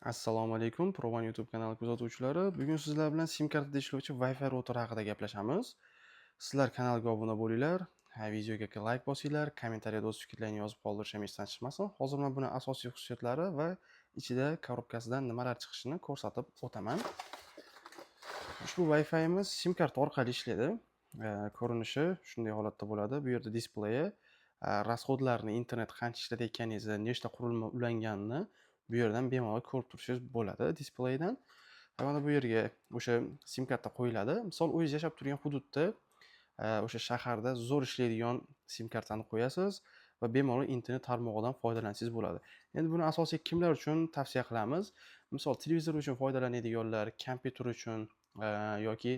Assalomu alaykum, Provan YouTube kanali kuzatuvchilari. Bugun sizlar bilan sim kartada ishlovchi Wi-Fi router haqida gaplashamiz. Sizlar kanalga obuna bo'linglar, videoga like bosinglar, kommentariyada o'z fikrlaringizni yozib qoldirishim esdan chiqmasin. Hozir men buni asosiy xususiyatlari va ichida korobkasidan nimalar chiqishini ko'rsatib o'taman. Ushbu Wi-Fi'miz sim kart orqali ishlaydi. Ko'rinishi shunday holatda bo'ladi. Bu yerda displeyi, rasxodlarni, internet qancha ishlayotganingizni, nechta qurilma ulanganini bu yerdan bemalol ko'rib turishingiz bo'ladi displeydan. Mana bu yerga o'sha sim karta qo'yiladi. Misol, o'zingiz yashab turgan hududda o'sha shaharda zo'r ishlaydigan sim kartani qo'yasiz va bemalol internet tarmog'idan foydalansangiz bo'ladi. Endi buni asosiy kimlar uchun tavsiya qilamiz? Misol, televizor uchun foydalanadiganlar, kompyuter uchun yoki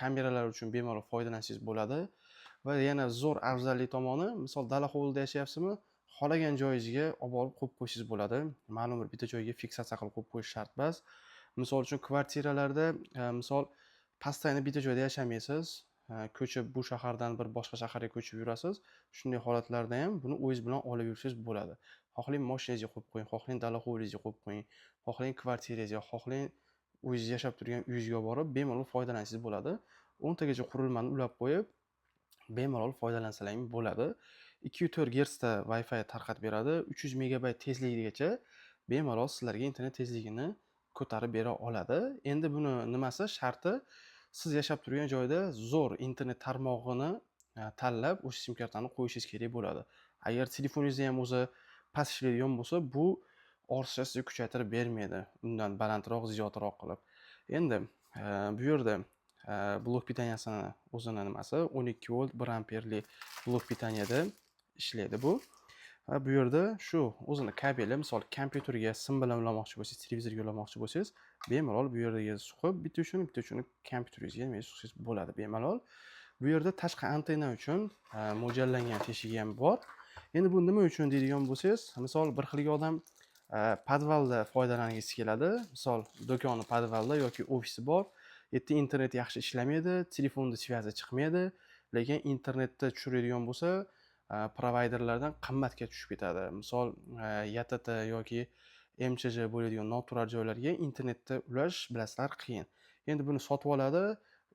kameralar uchun bemalol foydalansangiz bo'ladi. Va yana zo'r afzallik tomoni, misol dala hovlida yashayapsizmi, xohlagan joyingizga olib borib qo'yib qo'yishingiz bo'ladi. Ma'lum bir bitta joyga fiksatsiya qilib qo'yib qo'yish shart emas. Misol uchun kvartiralarda, misol postoyni bitta joyda yashamaysiz, ko'chib bu shahardan bir boshqa shaharga ko'chib yurasiz. Shunday holatlarda ham buni o'zingiz bilan olib yurishingiz bo'ladi. Xohlang mashinangizga qo'yib qo'ying, xohlang dala hovlingizga qo'yib qo'ying, xohlang kvartirangizga, xohlang o'zingiz yashab turgan uyingizga borib bemalol foydalansangiz bo'ladi. 10 tagacha qurilmani ulab qo'yib, bemalol foydalansalaring bo'ladi. 2.4 Gz da Wi-Fi tarqatib beradi. 300 megabayt tezligigacha bemalol sizlarga internet tezligini ko'tarib bera oladi. Endi buni nimasi sharti? Siz yashab turgan joyda zo'r internet tarmog'ini tanlab o'sha sim kartani qo'yishingiz kerak bo'ladi. Agar telefoningizda ham o'zi past ishlaydigan bo'lsa, bu ortiqcha sizga kuchaytirib bermaydi. Undan balandroq, ziyodroq qilib. Endi bu yerda blok pitaniyasini o'zini nimasi 12 volt 1 amperli blok pitaniyada ishlaydi bu. Va bu yerda shu o'zini kabeli, misol kompyuterga sim bilan ulamoqchi bo'lsangiz, televizorga ulamoqchi bo'lsangiz, bemalol bu yerga suqib, bitta uchun kompyuteringizga ham suqsangiz bo'ladi bemalol. Bu yerda tashqi antenna uchun mo'ljallangan teshigi ham bor. Endi bu nima uchun deydigan bo'lsangiz, misol bir xilga odam podvalda foydalangisi keladi. Misol do'koni podvalda yoki ofisi bor. Yerda internet yaxshi ishlamaydi, telefonda sviyazi chiqmaydi, lekin internetda tushiradigan bo'lsa, provayderlardan qimmatga tushib ketadi. Misol, YTT yoki MChJ bo'ladigan noturar joylarga internetda ulash, bilasizlar, qiyin. Endi buni sotib oladi,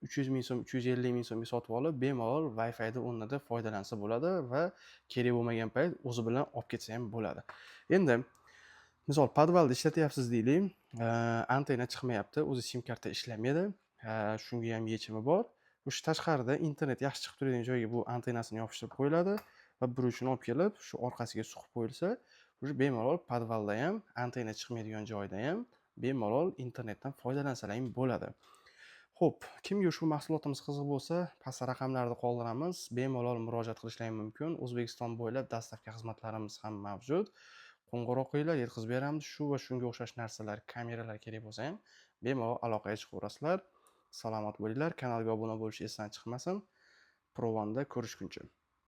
300 ming so'm, 350 ming so'mga sotib olib, bemalol Wi-Fi da o'rnida foydalansa bo'ladi va kerak bo'lmagan payt o'zi bilan olib ketsa ham bo'ladi. Endi misol podvalda ishlatyapsiz deylik, antenna chiqmayapti, o'zi sim karta ishlamaydi. Shunga ham yechimi bor. O'sha tashqarida internet yaxshi chiqib turadigan joyga bu antennasini yopishtirib qo'yiladi va bir uchini olib kelib, shu orqasiga suqib qo'yilsa, o'sha bemalol podvalda ham, antenna chiqmaydigan joyda ham bemalol internetdan foydalansalaring bo'ladi. Xo'p, kimga ushbu mahsulotimiz qiziq bo'lsa, pastda raqamlarni qoldiramiz. Bemalol murojaat qilishlaring mumkin. O'zbekiston bo'ylab dastavka xizmatlarimiz ham mavjud. Qo'ng'iroq qilinglar, yetkazib beramiz. Shu va shunga o'xshash narsalar, kameralar kerak bo'lsa ham bemalol aloqaga chiqaverasizlar. Salomat bo'linglar. Kanalga obuna bo'lish esdan chiqmasin. Provanda ko'rishguncha.